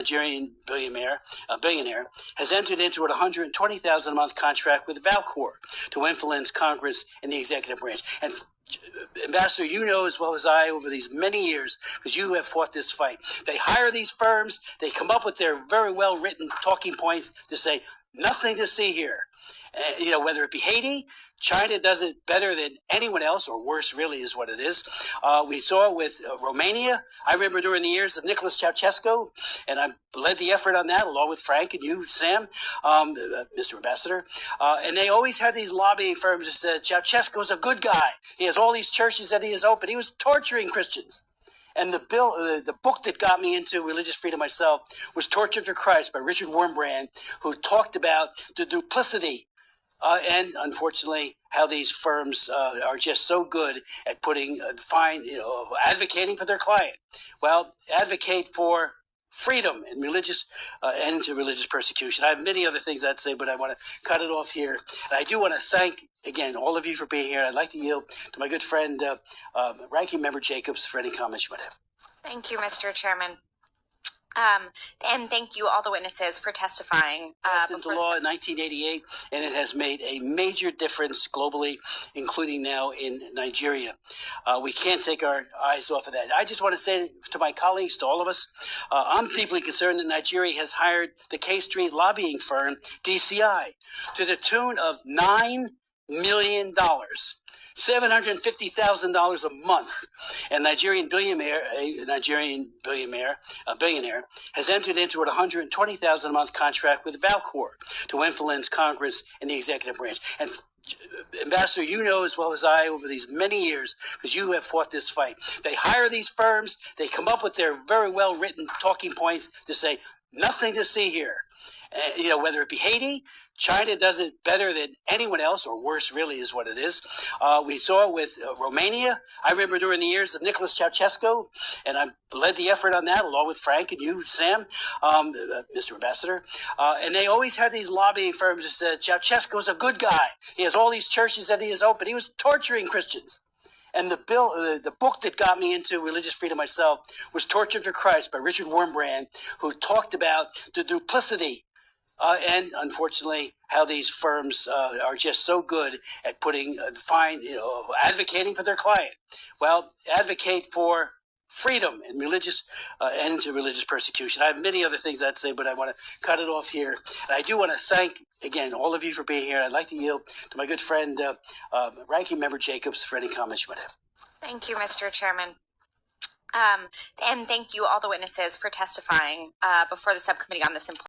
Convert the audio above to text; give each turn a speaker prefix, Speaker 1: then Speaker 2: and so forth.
Speaker 1: Nigerian billionaire, has entered into a $120,000 a month contract with Valcour to influence Congress and the executive branch. And Ambassador, you know as well as I over these many years, because you have fought this fight. They hire these firms, they come up with their very well written talking points to say, nothing to see here. Whether it be Haiti, China does it better than anyone else, or worse, really, is what it is. We saw it with Romania. I remember during the years of Nicholas Ceausescu, and I led the effort on that along with Frank and you, Sam, Mr. Ambassador. And they always had these lobbying firms that said Ceausescu's a good guy. He has all these churches that he has opened. He was torturing Christians. And the book that got me into religious freedom myself was Torture to Christ by Richard Wurmbrand, who talked about the duplicity and unfortunately, how these firms are just so good at advocating for their client. Well, advocate for freedom and religious end to religious persecution. I have many other things I'd say, but I want to cut it off here. And I do want to thank again all of you for being here. I'd like to yield to my good friend, Ranking Member Jacobs, for any comments you might have.
Speaker 2: Thank you, Mr. Chairman. And thank you, all the witnesses, for testifying.
Speaker 1: Passed into law in 1988, and it has made a major difference globally, including now in Nigeria. We can't take our eyes off of that. I just want to say to my colleagues, to all of us, I'm deeply concerned that Nigeria has hired the K Street lobbying firm, DCI, to the tune of $9 million. $750,000 a month, and Nigerian billionaire has entered into a $120,000 a month contract with Valcour to influence Congress and the executive branch. And Ambassador, you know as well as I over these many years, because you have fought this fight. They hire these firms, they come up with their very well written talking points to say, nothing to see here. Whether it be Haiti, China does it better than anyone else, or worse, really, is what it is. We saw it with Romania. I remember during the years of Nicholas Ceausescu, and I led the effort on that along with Frank and you, Sam, Mr. Ambassador. And they always had these lobbying firms that said Ceausescu's a good guy. He has all these churches that he has opened. He was torturing Christians. And the book that got me into religious freedom myself was Torture to Christ by Richard Wurmbrand, who talked about the duplicity and unfortunately, how these firms are just so good at advocating for their client. Well, advocate for freedom and end to religious persecution. I have many other things I'd say, but I want to cut it off here. And I do want to thank again all of you for being here. I'd like to yield to my good friend, Ranking Member Jacobs, for any comments you might have.
Speaker 2: Thank you, Mr. Chairman. And thank you, all the witnesses, for testifying before the subcommittee on this important